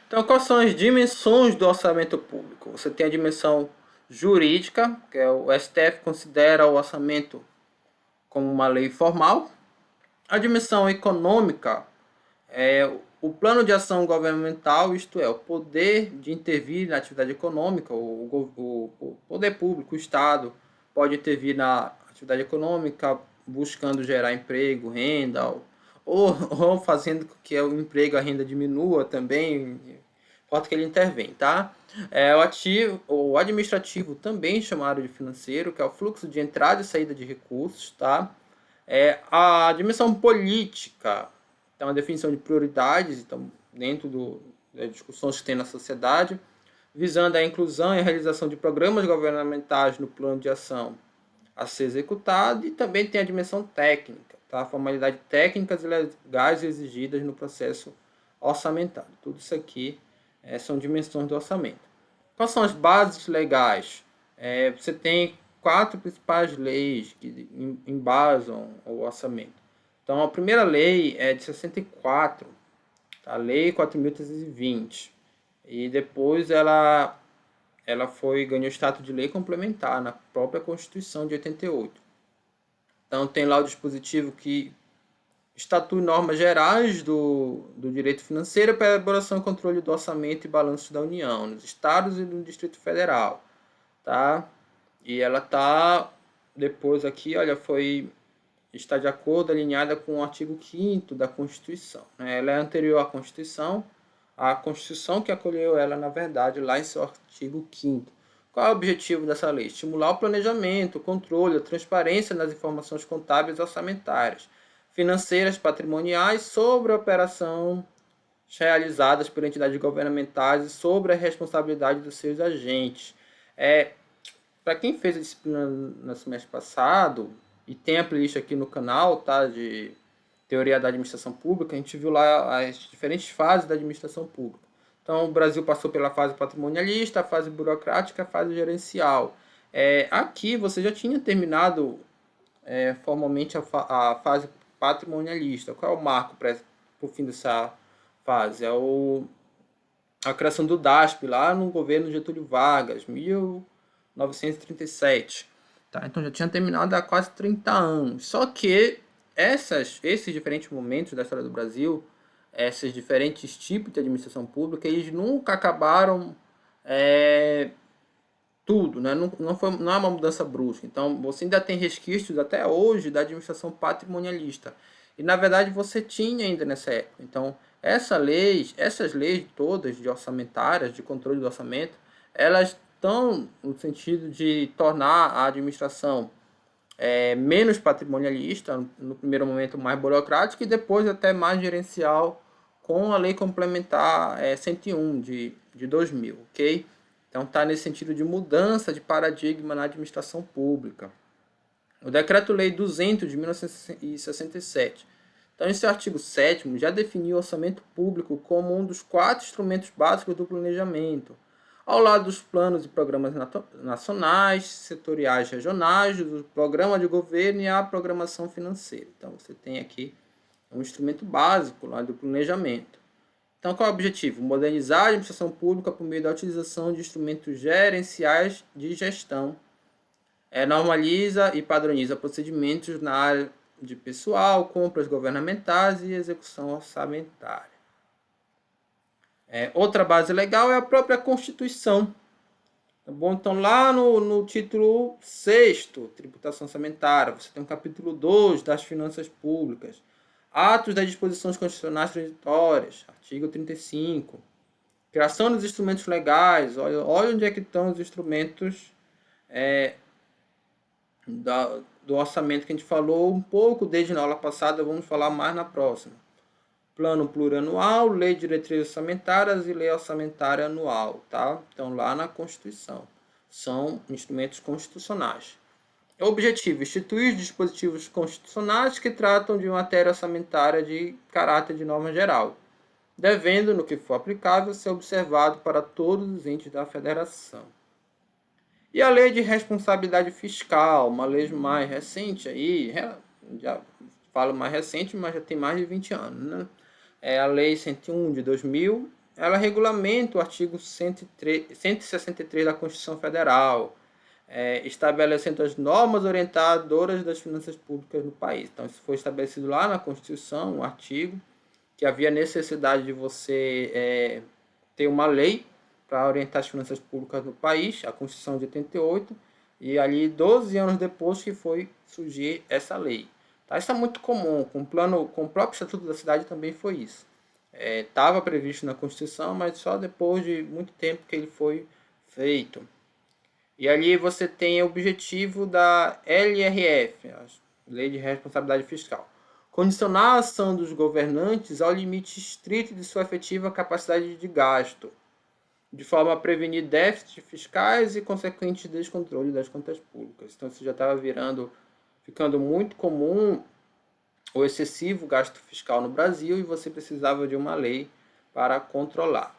Então, quais são as dimensões do orçamento público? Você tem a dimensão jurídica, que é o STF considera o orçamento como uma lei formal. A dimensão econômica é o plano de ação governamental, isto é, o poder de intervir na atividade econômica, o poder público, o Estado, pode intervir na atividade econômica buscando gerar emprego, renda, ou fazendo com que o emprego, a renda diminua também, importa que ele intervém, tá? O administrativo, também chamado de financeiro, que é o fluxo de entrada e saída de recursos, tá? A dimensão política, então a definição de prioridades, então, dentro das discussões que tem na sociedade, visando a inclusão e a realização de programas governamentais no plano de ação a ser executado, e também tem a dimensão técnica, tá? Formalidades técnicas e legais exigidas no processo orçamentário. Tudo isso aqui são dimensões do orçamento. Quais são as bases legais? Você tem 4 principais leis que embasam o orçamento. Então, a primeira lei é de 64, a Lei 4.320. E depois ela ganhou status de lei complementar na própria Constituição de 88. Então, tem lá o dispositivo que estatui normas gerais do direito financeiro para elaboração e controle do orçamento e balanço da União, nos estados e no Distrito Federal, tá? E ela tá depois aqui, olha, está de acordo, alinhada com o artigo 5º da Constituição, né? Ela é anterior à Constituição, a Constituição que acolheu ela, na verdade, lá em seu artigo 5º. Qual é o objetivo dessa lei? Estimular o planejamento, o controle, a transparência nas informações contábeis e orçamentárias, financeiras, patrimoniais sobre a operação realizadas por entidades governamentais e sobre a responsabilidade dos seus agentes. Para quem fez a disciplina no semestre passado, e tem a playlist aqui no canal, tá, de Teoria da Administração Pública, a gente viu lá as diferentes fases da administração pública. Então, o Brasil passou pela fase patrimonialista, a fase burocrática, a fase gerencial. Aqui você já tinha terminado formalmente a fase patrimonialista. Qual é o marco para o fim dessa fase? A criação do DASP lá no governo Getúlio Vargas, 1937. Tá? Então já tinha terminado há quase 30 anos. Só que esses diferentes momentos da história do Brasil, esses diferentes tipos de administração pública, eles nunca acabaram tudo, né? Não é uma mudança brusca. Então, você ainda tem resquícios até hoje da administração patrimonialista. E, na verdade, você tinha ainda nessa época. Então, essas leis todas de orçamentárias, de controle do orçamento, elas estão no sentido de tornar a administração menos patrimonialista, no primeiro momento mais burocrática e depois até mais gerencial, com a lei complementar 101 de 2000, ok? Então está nesse sentido de mudança de paradigma na administração pública. O Decreto-Lei 200 de 1967. Então esse artigo 7º já definiu o orçamento público como um dos 4 instrumentos básicos do planejamento, ao lado dos planos e programas nacionais, setoriais regionais, do programa de governo e a programação financeira. Então você tem aqui um instrumento básico lá do planejamento. Então, qual é o objetivo? Modernizar a administração pública por meio da utilização de instrumentos gerenciais de gestão. Normaliza e padroniza procedimentos na área de pessoal, compras governamentais e execução orçamentária. Outra base legal é a própria Constituição. Tá bom? Então, lá no título 6º, Tributação Orçamentária, você tem o capítulo 2 das Finanças Públicas. Atos das disposições constitucionais transitórias, artigo 35. Criação dos instrumentos legais, olha onde é que estão os instrumentos do orçamento que a gente falou um pouco desde na aula passada, vamos falar mais na próxima. Plano plurianual, lei de diretrizes orçamentárias e lei orçamentária anual, tá? Então, lá na Constituição. São instrumentos constitucionais. O objetivo: instituir dispositivos constitucionais que tratam de matéria orçamentária de caráter de norma geral, devendo, no que for aplicável, ser observado para todos os entes da federação. E a lei de responsabilidade fiscal, uma lei mais recente aí, já falo mais recente, mas já tem mais de 20 anos, né? É a lei 101 de 2000, ela regulamenta o artigo 163 da Constituição Federal, estabelecendo as normas orientadoras das finanças públicas no país. Então, isso foi estabelecido lá na Constituição, um artigo, que havia necessidade de você ter uma lei para orientar as finanças públicas no país, a Constituição de 88, e ali 12 anos depois que foi surgir essa lei. Tá? Isso é muito comum, com o próprio Estatuto da Cidade também foi isso. Estava previsto na Constituição, mas só depois de muito tempo que ele foi feito. E ali você tem o objetivo da LRF, a Lei de Responsabilidade Fiscal. Condicionar a ação dos governantes ao limite estrito de sua efetiva capacidade de gasto, de forma a prevenir déficits fiscais e consequente descontrole das contas públicas. Então isso já estava ficando muito comum o excessivo gasto fiscal no Brasil e você precisava de uma lei para controlar.